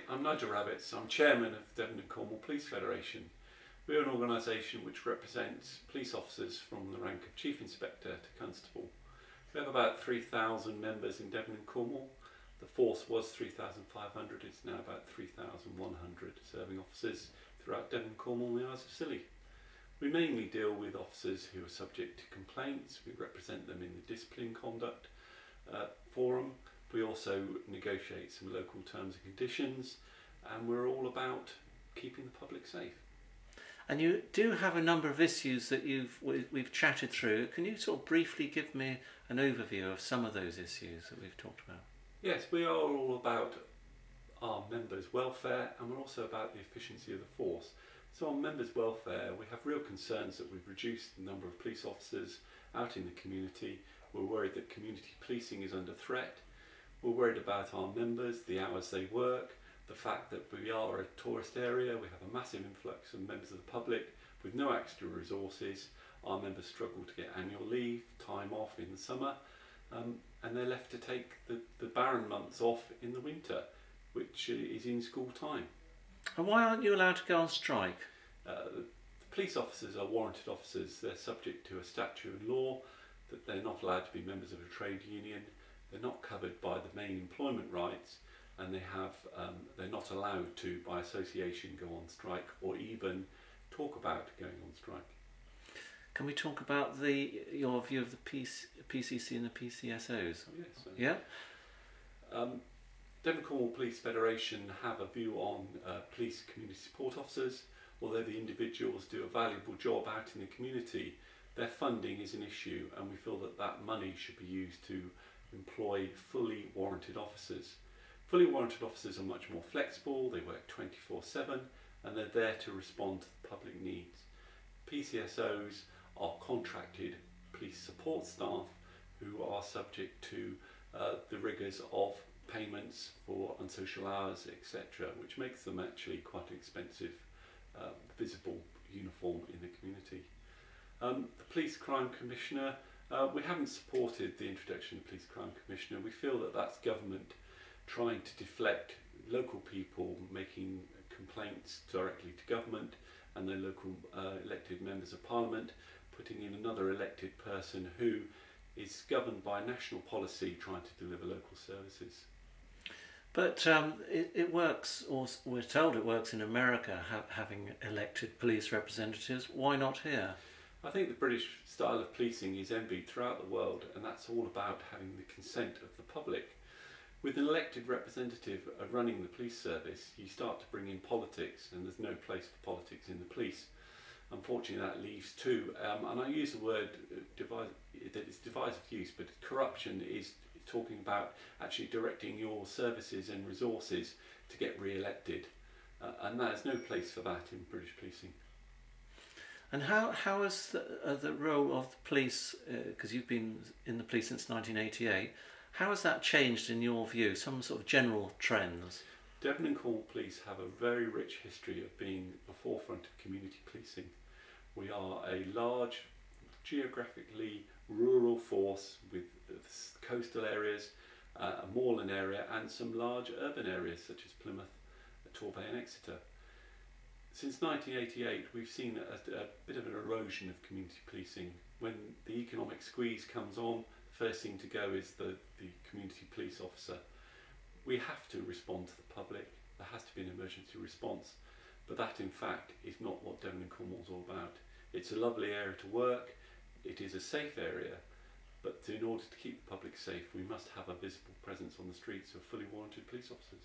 I'm Nigel. I'm chairman of Devon and Cornwall Police Federation. We're an organisation which represents police officers from the rank of Chief Inspector to Constable. We have about 3,000 members in Devon and Cornwall. The force was 3,500, it's now about 3,100 serving officers throughout Devon, Cornwall and the Isles of Scilly. We mainly deal with officers who are subject to complaints. We represent them in the discipline conduct forum. We also negotiate some local terms and conditions, and we're all about keeping the public safe. And you do have a number of issues that we've chatted through. Can you sort of briefly give me an overview of some of those issues that we've talked about? Yes, we are all about our members' welfare, and we're also about the efficiency of the force. So on members' welfare, we have real concerns that we've reduced the number of police officers out in the community. We're worried that community policing is under threat. We're worried about our members, the hours they work, the fact that we are a tourist area. We have a massive influx of members of the public with no extra resources. Our members struggle to get annual leave, time off in the summer, and they're left to take the barren months off in the winter, which is in school time. And why aren't you allowed to go on strike? The police officers are warranted officers. They're subject to a statute and law that they're not allowed to be members of a trade union. They're not covered by the main employment rights, and they're not allowed to, by association, go on strike or even talk about going on strike. Can we talk about your view of the PCC and the PCSOs? Oh, yes. Yeah. Devon Cornwall Police Federation have a view on police community support officers. Although the individuals do a valuable job out in the community, their funding is an issue, and we feel that that money should be used to employ fully warranted officers. Fully warranted officers are much more flexible, they work 24/7, and they're there to respond to the public needs. PCSOs are contracted police support staff who are subject to the rigours of payments for unsocial hours, etc., which makes them actually quite an expensive, visible uniform in the community. The Police Crime Commissioner, we haven't supported the introduction of the Police Crime Commissioner. We feel that that's government trying to deflect local people making complaints directly to government and their local elected members of parliament, putting in another elected person who is governed by national policy trying to deliver local services. But it works, or we're told it works in America, having elected police representatives. Why not here? I think the British style of policing is envied throughout the world, and that's all about having the consent of the public. With an elected representative running the police service, you start to bring in politics, and there's no place for politics in the police. Unfortunately, that leaves two, and I use the word that it's divisive use, but corruption is talking about actually directing your services and resources to get re-elected, and there's no place for that in British policing. And how has the role of the police, because you've been in the police since 1988, how has that changed in your view? Some sort of general trends? Devon and Cornwall Police have a very rich history of being the forefront of community policing. We are a large, geographically rural force with coastal areas, a moorland area, and some large urban areas such as Plymouth, Torbay and Exeter. Since 1988, we've seen a bit of an erosion of community policing. When the economic squeeze comes on, the first thing to go is the community police officer. We have to respond to the public. There has to be an emergency response, but that in fact is not what Devon and Cornwall is all about. It's a lovely area to work, it is a safe area, but in order to keep the public safe, we must have a visible presence on the streets of fully warranted police officers.